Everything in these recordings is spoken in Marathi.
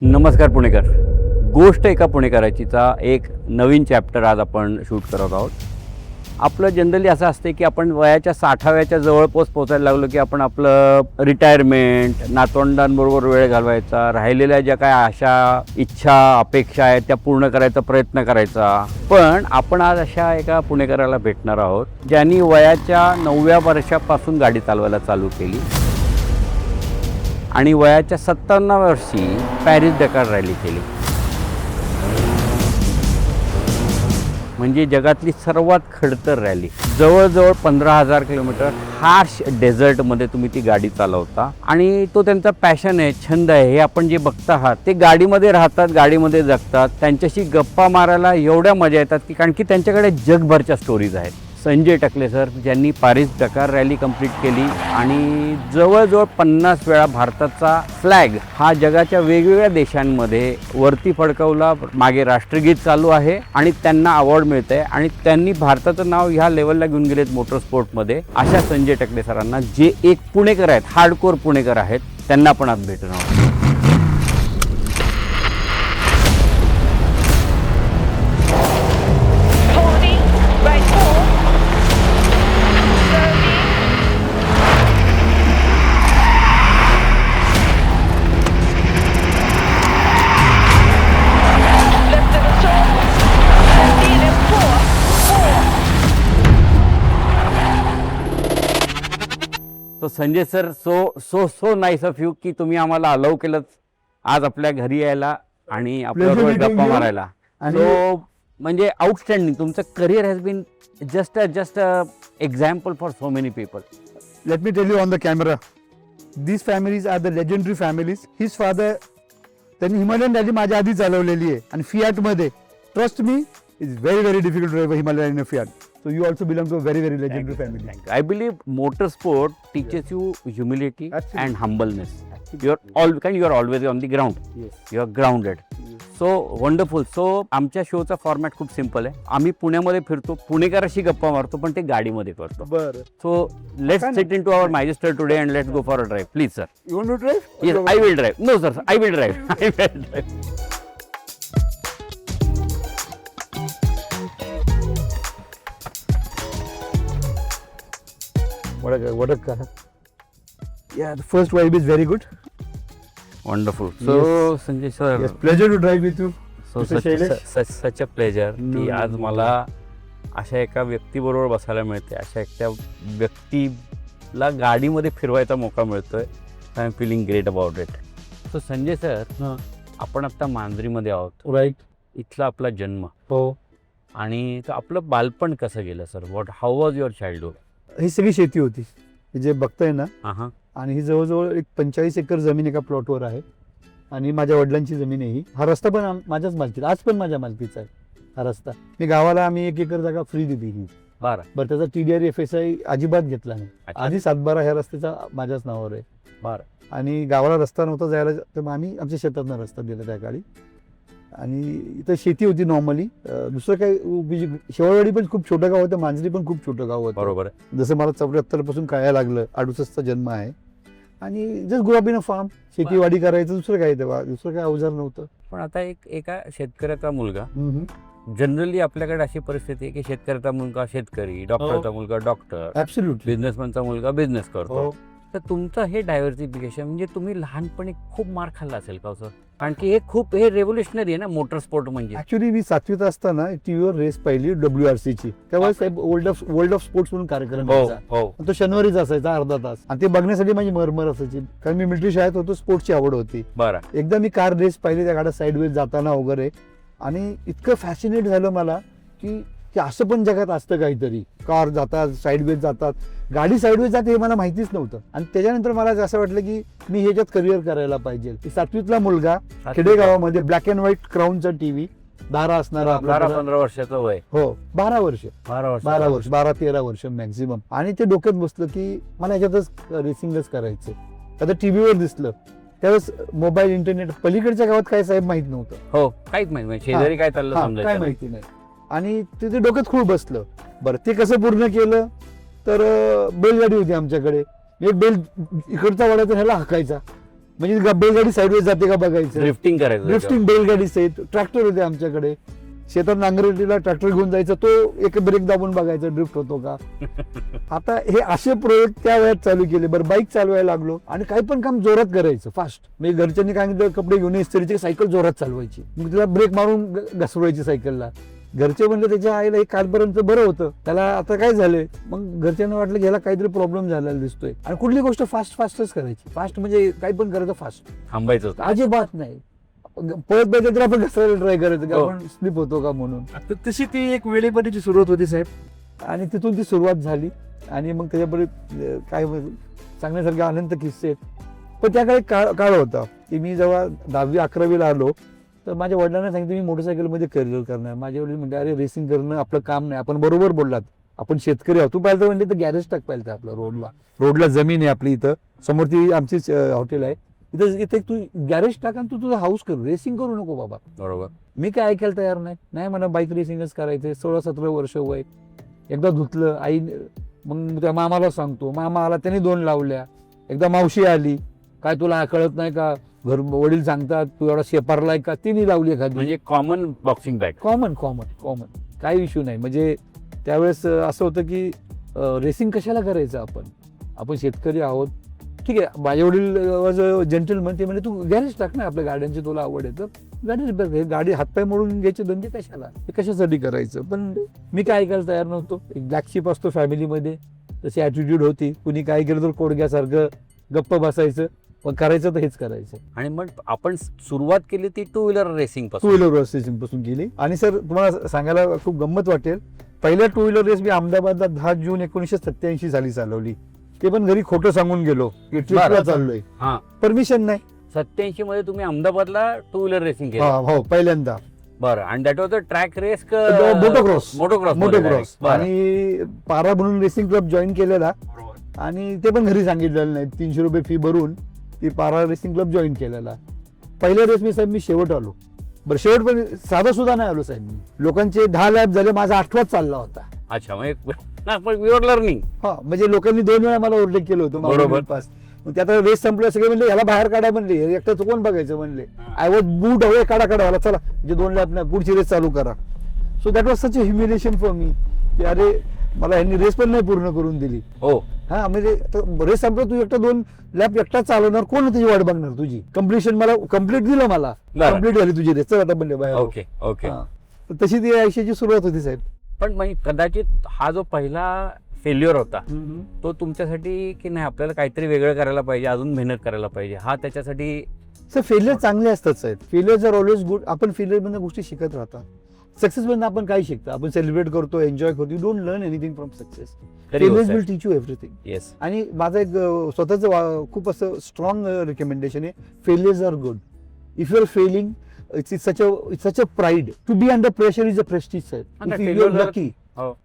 नमस्कार पुणेकर. गोष्ट एका पुणेकराचीचा एक नवीन चॅप्टर आज आपण शूट करत आहोत. आपलं जनरली असं असते की आपण वयाच्या 60व्याच्या जवळपास पोचायला लागलो की आपण आपलं रिटायरमेंट, नातवंडांबरोबर वेळ घालवायचा, राहिलेल्या ज्या काय आशा, इच्छा, अपेक्षा आहेत त्या पूर्ण करायचा प्रयत्न करायचा. पण आपण आज अशा एका पुणेकराला भेटणार आहोत ज्यांनी वयाच्या 9व्या वर्षापासून गाडी चालवायला चालू केली आणि वयाच्या 57व्या वर्षी पॅरिस डकार रॅली केली. म्हणजे जगातली सर्वात खडतर रॅली. जवळजवळ 15,000 किलोमीटर हार्श डेझर्टमध्ये तुम्ही ती गाडी चालवता आणि तो त्यांचा पॅशन आहे, छंद आहे. हे आपण जे बघता आहात ते गाडीमध्ये राहतात, गाडीमध्ये जगतात. त्यांच्याशी गप्पा मारायला एवढ्या मजा येतात की कारण की त्यांच्याकडे जगभरच्या स्टोरीज आहेत. संजय टकले सर ज्यांनी पॅरिस डकार रॅली कंप्लीट केली आणि जवळजवळ 50 वेळा भारताचा फ्लॅग हा जगाच्या वेगवेगळ्या देशांमध्ये वरती फडकवला. मागे राष्ट्रगीत चालू आहे आणि त्यांना अवॉर्ड मिळत आहे आणि त्यांनी भारताचं नाव ह्या लेवलला घेऊन गेलेत मोटरस्पोर्टमध्ये. अशा संजय टकले सरांना जे एक पुणेकर आहेत, हार्डकोर पुणेकर आहेत, त्यांना आपण आज भेटणार आहोत. तो Sanjay sir so nice of you की तुम्ही आम्हाला अलाउ केलं आज आपल्या घरी यायला आणि आपल्याबरोबर गप्पा मारायला. सो म्हणजे आउटस्टँडिंग. तुमचं career has been just example for so many people. Let me tell you on the camera, these families are the legendary families. His father त्यांनी हिमालयन रॅली माझ्या आधी चालवलेली आहे आणि फियाट मध्ये trust me is very difficult drive Himalayan Fiat. So you also belong to a very legendary family. I believe motorsport teaches you humility and humbleness. You are always on the ground. Yes. You are grounded. So wonderful. So आमच्या शोचा फॉर्मॅट खूप सिम्पल आहे. आम्ही पुण्यामध्ये फिरतो, पुणेकराशी गप्पा मारतो, पण ते गाडीमध्ये करतो. बरं. So let's sit into our Magister today and let's go for a drive. Please sir. You want to drive? Yes, I will drive. No sir, I will drive. I will drive. What a car. Yeah, the first vibe is very good. Wonderful. So Sanjay sir. Yes, pleasure to drive with you. So Mr. Shailesh. such a pleasure की No. आज मला अशा एका व्यक्तीबरोबर बसायला मिळते, अशा एका व्यक्तीला गाडीमध्ये फिरवायचा मौका मिळतोय. I am feeling great about it. So Sanjay sir, आपण आता मांजरीमध्ये आहोत. राईट. इथला आपला जन्म हो. आणि आपलं बालपण कसं गेलं sir? How was your childhood? ही सगळी शेती होती ही जे बघताय ना. हां. आणि ही जवळजवळ एक 45 एकर जमीन एका प्लॉटवर आहे आणि माझ्या वडिलांची जमीन आहे ही. हा रस्ता पण माझ्याच मालकीचा, आज पण माझ्या मालकीचा आहे हा रस्ता. मी गावाला आम्ही 1 एकर जागा फ्री दिली ही. बरं, त्याचा TDR FSI अजिबात घेतला नाही. आधी 7-12 ह्या रस्त्याचा माझ्याच नावावर आहे. बरं. आणि गावाला रस्ता नव्हता जायला, तर मग आम्ही आमच्या शेतातनं रस्ता दिला त्या काळी. आणि इथं शेती होती नॉर्मली. दुसरं काही शेवळवाडी पण खूप छोटं गाव होतं, मांजरी पण खूप छोटं गाव होतं. बरोबर. जसं मला 74 पासून कळायला लागलं, 68चा जन्म आहे. आणि just grow up in a farm. शेतीवाडी करायचं, दुसरं काय तेव्हा दुसरं काय अवजार नव्हतं. पण आता एका शेतकऱ्याचा मुलगा, जनरली आपल्याकडे अशी परिस्थिती आहे की शेतकऱ्याचा मुलगा शेतकरी, डॉक्टरचा मुलगा डॉक्टर, ऍब्सोल्युटली. बिझनेसमॅनचा मुलगा बिझनेस करतो. तर तुमचं हे डायव्हर्सिफिकेशन म्हणजे तुम्ही लहानपणी खूप मार खाल्ला असेल का सर? कारण की हे रेव्होल्युशनरी आहे ना मोटरस्पोर्ट म्हणजे. ऍक्च्युली मी 7वीत असताना टीव्हीवर रेस पाहिली WRC ची. तेव्हा साहेब वर्ल्ड ऑफ स्पोर्ट्स म्हणून कार्यक्रम हो. तो शनिवारीच असायचा अर्धा तास. आणि ते बघण्यासाठी माझी मरमर असायची, कारण मी मिलिटरी शाळेत होतो, स्पोर्ट्सची आवड होती. बरं. एकदा मी कार रेस पाहिली, त्या गाड्या साईडवेज जाताना वगैरे, आणि इतकं फॅसिनेट झालं मला की असं पण जगात असतं काहीतरी. कार जातात, साईडवेज जातात, गाडी साईडवेज जाते हे मला माहितीच नव्हतं. आणि त्याच्यानंतर मला असं वाटलं की मी ह्याच्यात करिअर करायला पाहिजे. 7वीतला मुलगा खेडेगावामध्ये ब्लॅक अँड व्हाईट क्राऊनचा टीव्ही, दारा असणारा, 12-15 वर्षाचं वय. हो, 12 वर्ष, 12-13 वर्ष मॅक्झिमम. आणि ते डोक्यात बसलं की मला ह्याच्यातच रेसिंगच करायचं. आता टीव्हीवर दिसलं, त्यावेळेस मोबाईल, इंटरनेट, पलीकडच्या गावात काय साहेब माहित नव्हतं. हो, काहीच माहिती नाही, शेजारी काय चाललं काय माहिती नाही. आणि ते डोक्यात खूप बसलं. बरं, ते कसं पूर्ण केलं तर बैलगाडी होती आमच्याकडे. एक बैल इकडचा वळायचा, ह्याला हाकायचा, म्हणजे बैलगाडी साईडवेज जाते का बघायचं, ड्रिफ्टिंग करायचं ड्रिफ्टिंग बैलगाडी सहित. ट्रॅक्टर होते आमच्याकडे, शेतात नांगरटीला ट्रॅक्टर घेऊन जायचं, तो एक ब्रेक दाबून बघायचा ड्रिफ्ट होतो का. आता हे असे प्रयोग त्या वेळात चालू केले. बरं, बाईक चालवायला लागलो आणि काही पण काम जोरात करायचं, फास्ट. म्हणजे घरच्यांनी काय सांगितलं, कपडे घेऊन इस्त्रीची सायकल जोरात चालवायची, मग तिला ब्रेक मारून घसरवायची सायकलला. घरचे म्हणले त्याच्या आईला हे कालपर्यंत बरं होतं, त्याला आता काय झालंय. मग घरच्यांना वाटलं की ह्याला काहीतरी प्रॉब्लेम झालेला दिसतोय. आणि कुठली गोष्ट फास्टच करायची. फास्ट म्हणजे काही पण करायचं फास्ट, थांबायचं. अजिबात नाही. पळत पाहिजे तर आपण घसरायला ट्राय करायचं की आपण स्लिप होतो का म्हणून. तर तशी ती एक वेळेपर्यंतची सुरुवात होती साहेब. आणि तिथून ती सुरुवात झाली. आणि मग त्याच्यापुढे काय सांगण्यासारखे अनंत किस्से आहेत. पण त्याकडे काळ होता की मी जेव्हा 10वी 11वीला आलो तर माझ्या वडिलांना सांगितलं मी मोटरसायकलमध्ये करिअर करणार. माझे वडील म्हणजे अरे रेसिंग करणं आपलं काम नाही. आपण बरोबर बोललात, आपण शेतकरी आहोत. तू पाहिलं म्हणले तर गॅरेज टाक पाहिलं आपलं रोडला जमीन आहे आपली. इथं समोर ती आमचीच हॉटेल आहे. इथे तू गॅरेज टाक आणि तू तुझा हाऊस कर, रेसिंग करू नको बाबा. बरोबर. मी काय ऐकायला तयार नाही मला बाईक रेसिंगच करायचंय. 16-17 वर्ष वय. एकदा धुतलं आई, मग त्या मामाला सांगतो, मामा आला, त्याने 2 लावल्या. एकदा मावशी आली, काय तुला कळत नाही का, वडील सांगतात तू एवढा शेपारलाय का, तिने लावली एखादी. म्हणजे कॉमन बॉक्सिंग बॅग. कॉमन काही इश्यू नाही. म्हणजे त्यावेळेस असं होतं की रेसिंग कशाला करायचं, आपण शेतकरी आहोत. ठीक आहे, माझे वडील जेंटलमन, ते म्हणजे तू गॅरेज टाक ना, आपल्या गाड्यांची तुला आवड आहे तर गाडी हातपाय मोडून घ्यायचे धंदे कशाला, ते कशासाठी करायचं. पण मी काय ऐकायला तयार नव्हतो. एक ब्लॅक शिप असतो फॅमिलीमध्ये, तशी ॲटिट्यूड होती. कुणी काय केलं तर कोडग्यासारखं गप्प बसायचं, पण करायचं तर हेच करायचं. आणि मग आपण सुरुवात केली ती 2 व्हीलर रेसिंग टू पासून. व्हीलर रेसिंग पासून केली. आणि सर तुम्हाला सांगायला खूप गंमत वाटेल, पहिल्या 2 व्हीलर रेस मी अहमदाबादला 10 जून 1987 साली चालवली. ते पण घरी खोटं सांगून गेलो की ट्रिपला चाललोय, हा. परमिशन नाही. 87 मध्ये तुम्ही अहमदाबादला 2 व्हीलर रेसिंग केली. हो, पहिल्यांदा. बरं. आणि that was a track race motocross. आणि पारा म्हणून रेसिंग क्लब जॉईन केलेला. आणि ते पण घरी सांगितलेलं नाही. 300 रुपये फी भरून ती पारा रेसिंग क्लब जॉईन केलेला. पहिल्या रेस मी शेवट आलो. बरं, शेवट पण साधा सुद्धा नाही आलो साहेब. लोकांचे 10 लॅप झाले, माझा 8वाच चालला होता. अच्छा, म्हणजे युअर लर्निंग. हा, म्हणजे लोकांनी 2 वेळा मला ओव्हरटेक केलं होतं. बरोबर. मग त्यात रेस संपलं, सगळे म्हणले याला बाहेर काढा म्हणले, एकटाच कोण बघायचं म्हणले. आय वॉज बूट हवे, काढा मला, चला म्हणजे 2 लॅप नाही, पुढची रेस चालू करा. So that was such a humiliation for me की अरे मला ह्यांनी रेस पण नाही पूर्ण करून दिली. हो. हा, म्हणजे रेस संपलं, तू एकटा 2 लॅप एकटा चालवणार, कोण त्याची वाट बघणार तुझी. कम्प्लिशन मला कम्प्लीट दिलं, मला कम्प्लीट झाली तुझी रेस, चल आता म्हणले बाहेर. ओके. तशी ती आयुष्याची सुरुवात होती साहेब. पण मग कदाचित हा जो पहिला फेल्युअर होता तो तुमच्यासाठी की नाही आपल्याला काहीतरी वेगळं करायला पाहिजे, अजून मेहनत करायला पाहिजे, हा त्याच्यासाठी. सर फेलियर चांगले असतात साहेब. Failure are always good. आपण फेलियर मधून गोष्टी शिकत राहतात. सक्सेस मधून आपण काय शिकतो, आपण सेलिब्रेट करतो, एन्जॉय करतो. You don't learn anything from success. Failures will teach you everything. Yes. आणि माझं एक स्वतःचं खूप असं स्ट्रॉंग रिकमेंडेशन आहे, failures are good. If you are failing, it's such a pride. To be under pressure is a prestige, sir. If you're lucky,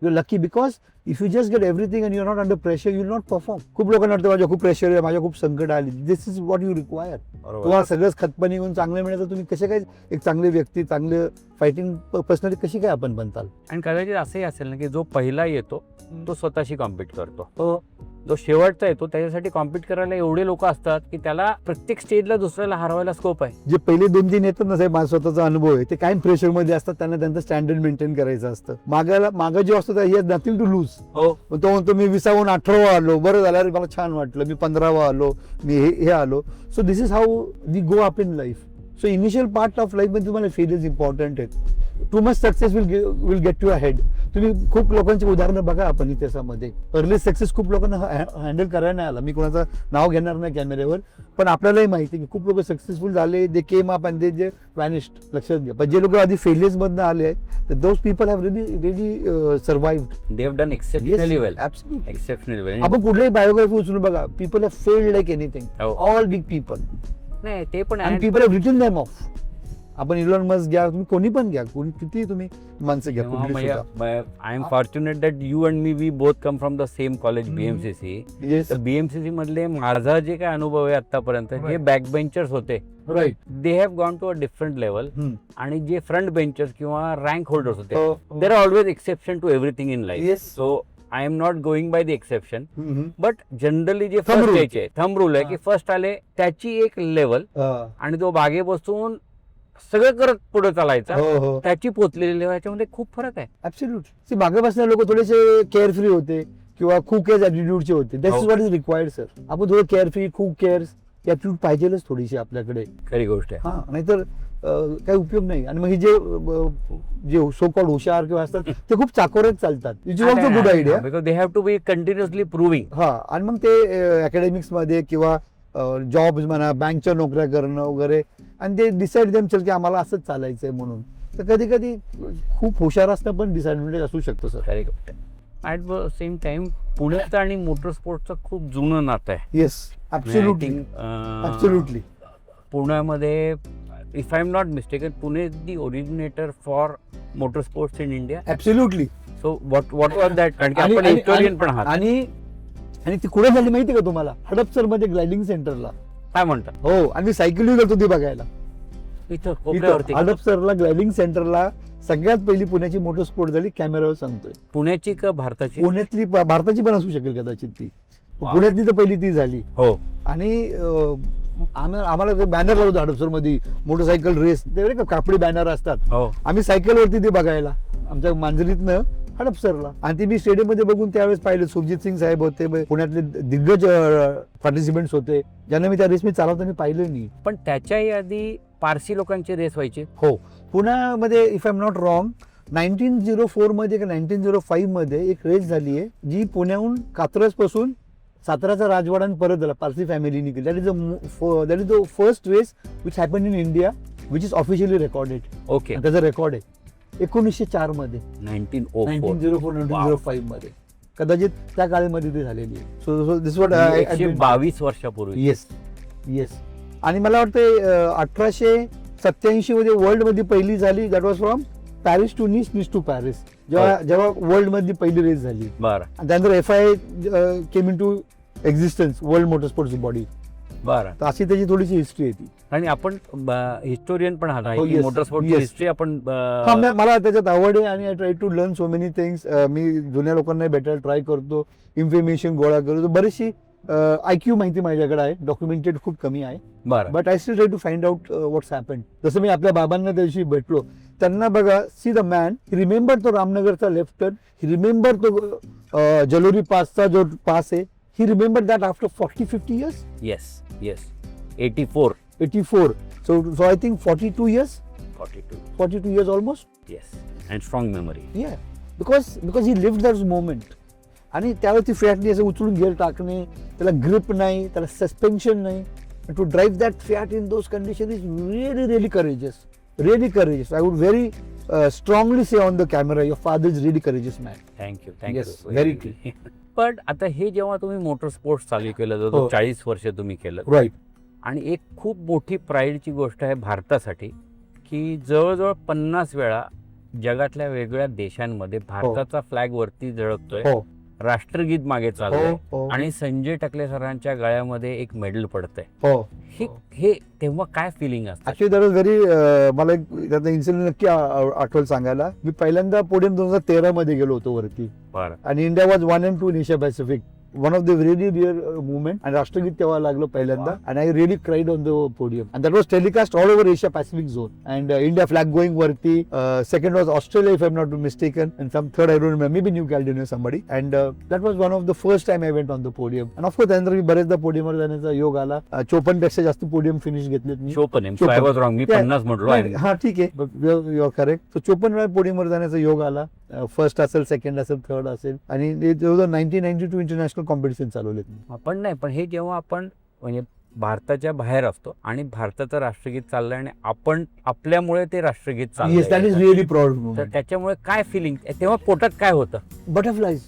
you're lucky because if you just get everything and you're not under pressure, you'll not perform. खूप लोकांना वाटतं माझ्या खूप प्रेशर आहे, माझ्या खूप संकट आली. दिस इज व्हॉट यू रिक्वायर. तुम्हाला सगळंच खतपाणी घेऊन चांगलं मिळालं, तुम्ही कसे काय एक चांगले व्यक्ती, चांगले फायटिंग पर्सनॅलिटी कशी काय आपण बनताल. आणि कदाचित असंही असेल ना की जो पहिला येतो तो स्वतःशी कॉम्पिट करतो, जो शेवटचा येतो त्याच्यासाठी कॉम्पिट करायला एवढे लोक असतात की त्याला प्रत्येक स्टेजला दुसऱ्याला हरवायला स्कोप आहे. जे पहिले 2-3 येतात ना साहेब, माझा स्वतःचा अनुभव आहे, ते कायम प्रेशर मध्ये असतात. त्यांना त्यांचं स्टँडर्ड मेंटेन करायचं असतं. मागं जे असतं he has nothing to lose. तो म्हणतो मी 20वा 18वा आलो, बरं झालं, अरे मला छान वाटलं, मी 15वा आलो, मी हे आलो. So this is how we go up in life. So initial part of life मध्ये तुम्हाला फेलियर्स इम्पॉर्टंट आहेत. Too much success will get you ahead. तुम्ही खूप लोकांची उदाहरणं बघा आपण इतिहासामध्ये. अर्ली सक्सेस खूप लोकांना हँडल करायला नाही आला. मी कोणाचं नाव घेणार नाही कॅमेऱ्यावर, पण आपल्यालाही माहिती आहे की खूप लोक सक्सेसफुल झाले, दे केम अप अँड दे वॅनिश्ड. लक्षात घ्या. पण जे लोक आधी फेलियर्स मधनं आले आहेत, those people have really survived. They have done exceptionally well. Absolutely. Exceptionally well. आपण कुठल्याही बायोग्राफी उचलून बघा, people have failed like anything. All big people. नाही ते पण and people have written them off. आपण इलॉन मस्क घ्या, तुम्ही कोणी पण घ्या, कोणी किती तुम्ही माणसं घ्या, I am fortunate that you and me we both come from the same college BMCC. BMCC मधले माझा जे काय अनुभव आहे आतापर्यंत, जे बॅक बेंचर्स होते, right, they have gone to a different level. आणि जे फ्रंट बेंचर्स किंवा रँक होल्डर्स होते, there are always exception to everything in life. So I am not going by the exception, hmm. But generally जे Thumb फर्स्ट rule. यायचे थंब रूल आहे की हा. फर्स्ट आले त्याची एक लेवल हा. आणि तो बागे बसून सगळं करत पुढे चालायचा, हो हो त्याची पोचलेली लेवल, याच्यामध्ये खूप फरक आहे. ऍब्सोल्युट. मागे बसणारे लोक थोडेसे केअरफ्री होते किंवा खूप केअर ऍटिट्यूडचे होते. दॅट इज हो. What is required sir. आपण थोडं केअरफ्री खूप केअर्स ऍटिट्यूड पाहिजेलच थोडीशी आपल्याकडे. खरी गोष्ट आहे. हा, नाहीतर काही उपयोग नाही. आणि मग हे जे सो कॉल्ड हुशार किंवा असतात ते खूप चाकोरच चालतात. It is also good idea. Because they have to be continuously proving. हा, आणि मग ते अकॅडमिक्स मध्ये किंवा जॉब म्हणा, बँकच्या नोकऱ्या करणं वगैरे, आणि ते डिसाईड देमसेल की आम्हाला असंच चालायचंय म्हणून. तर कधी कधी खूप हुशार असणं पण डिसएडव्हान्टेज असू शकतो सर. खरी गोष्ट आहे. ॲट द सेम टाइम पुण्याचं आणि मोटर स्पोर्टचं खूप जुनं नातं आहे. Yes, absolutely. ऍब्सोल्युटली. पुण्यामध्ये if I am not mistaken, Pune is the originator for motor sports in India. Absolutely. So what was that? कारण की आणि- आपण आणि- हिस्टोरियन पण आहात. आणि ती कुठे झाली माहिती का तुम्हाला? हडपसर मध्ये ग्लायडिंग सेंटरला. काय म्हणतात हो, आणि मी सायकल घेऊन गेलो ती बघायला. इथं कोपऱ्यावरती? हडपसरला ग्लायडिंग सेंटरला सगळ्यात पहिली पुण्याची मोटर स्पोर्ट झाली, कॅमेरावर सांगतोय. पुण्याची का भारताची? पुण्यातली, भारताची पण असू शकेल कदाचित ती. पुण्यातली तर पहिली ती झाली. हो. आणि आम्हाला ते बॅनर लावतो हडपसर मध्ये, मोटरसायकल रेस, ते का कापडी बॅनर असतात. हो. आम्ही सायकलवरती ते बघायला आमच्या मांजरीतनं हडपसरला. आणि ते मी स्टेडियम मध्ये बघून त्यावेळेस पाहिलं. सुरजित सिंग साहेब होते, पुण्यातले दिग्गज पार्टिसिपेंट्स होते, ज्यांना मी त्या रेस मी चालवताना पाहिलं नाही. पण त्याच्याही आधी पारसी लोकांची रेस व्हायची. हो, पुण्यामध्ये if I am not wrong 1904 मध्ये का 1905 मध्ये एक रेस झाली आहे, जी पुण्याहून कात्रज पासून साताराचा राजवाडा परत झाला. पारसी फॅमिलीने केली. That is the first race which happen in India which is officially recorded. Okay. त्याचा रेकॉर्ड आहे 1904 मध्ये, 1904. 1904-1905 मध्ये. कदाचित त्या काळामध्ये ती झालेली आहे. सो दिस वॉट 122 वर्षापूर्वी. Yes yes. आणि मला वाटतं 1887 मध्ये वर्ल्ड मध्ये पहिली झाली. That was from Paris to Nice to Paris, जेव्हा वर्ल्ड मध्ये पहिली रेस झाली. बरं आणि त्यानंतर FIA came in to existence, world motor sports body. बरं. तर अशी त्याची थोडीशी हिस्ट्री आहे ती. आणि आपण हिस्टोरियन पण आहात. हो, yes, मोटर स्पोर्टची yes. हिस्ट्री आपण हा, मला त्याच्यात आवड आहे आणि I try to learn so many things. मी जुन्या लोकांना भेटायला ट्राय करतो, इन्फॉर्मेशन गोळा करतो. बरीचशी IQ माहिती माझ्याकडे आहे, डॉक्युमेंटेड खूप कमी आहे. बरं. But I still try to find out what's happen. जसं मी आपल्या बाबांना त्या दिवशी भेटलो, त्यांना बघा, see the man, he remember तो रामनगरचा लेफ्ट टर्न, ही रिमेंबर तो जलोरी पासचा जो पास आहे, he remember that after 40-50 years. Yes 84. 84. So I think 42 years. 42. years almost. Yes. And strong memory. Yeah. Because he lived that moment. आणि त्यावेळी ती फॅटनी असं उचलून गिअर टाकणे, त्याला ग्रिप नाही, त्याला सस्पेन्शन नाही. To drive that fat in those condition is really courageous. Really courageous. I would very strongly say on the camera, your father is really courageous man. Thank you. Yes, very true. पण आता हे जेव्हा तुम्ही मोटर स्पोर्ट्स चालू केलं, हो. जवळ 40 वर्ष तुम्ही केलं, Right. आणि एक खूप मोठी प्राईडची गोष्ट आहे भारतासाठी की जवळजवळ 50 वेळा जगातल्या वेगवेगळ्या देशांमध्ये भारताचा फ्लॅग वरती झळकतोय, हो. राष्ट्रगीत मागे चाललंय, हो. आणि संजय टकले सरांच्या गळ्यामध्ये एक मेडल पडतंय. हो. हे तेव्हा काय फिलिंग असतं? ऍक्च्युली दॅट वॉज व्हेरी, मला एक त्याचा इन्सिडेंट नक्की आठवल सांगायला. मी पहिल्यांदा पोडियम 2013 मध्ये गेलो होतो वरती, बरं. आणि India was 1 and 2 in Asia Pacific. One of the very rare movement. आणि राष्ट्रगीत तेव्हा लागलं पहिल्यांदा, आणि I really cried on the podium. And that was telecast all over Asia Pacific zone. And India flag going वरती. Second was Australia, if I am not mistaken. And some third I don't remember, may be New Caledonia somebody. And that was one of the first time I went on the podium. And of course त्यानंतर मी बरेचदा पोडियमवर जाण्याचा योग आला. 54 पेक्षा जास्त पोडियम फिनिश घेतलेत मी. 54. I was wrong. मी 50 म्हटलो. हा, ठीक आहे, यू आर करेक्ट. सो 54 वेळा पोडियमवर जाण्याचा योग आला. फर्स्ट असेल, सेकंड असेल, थर्ड असेल. आणि 1992 इंटरनॅशनल कॉम्पिटिशन चालवले. पण नाही, पण हे जेव्हा आपण म्हणजे भारताच्या बाहेर असतो आणि भारताचं राष्ट्रगीत चाललंय आणि आपण आपल्यामुळे ते राष्ट्रगीत येस, दॅट इज चाललंय, रिअली प्राऊड तर मोमेंट. त्याच्यामुळे काय फिलिंग तेव्हा पोटात काय होतं? Butterflies,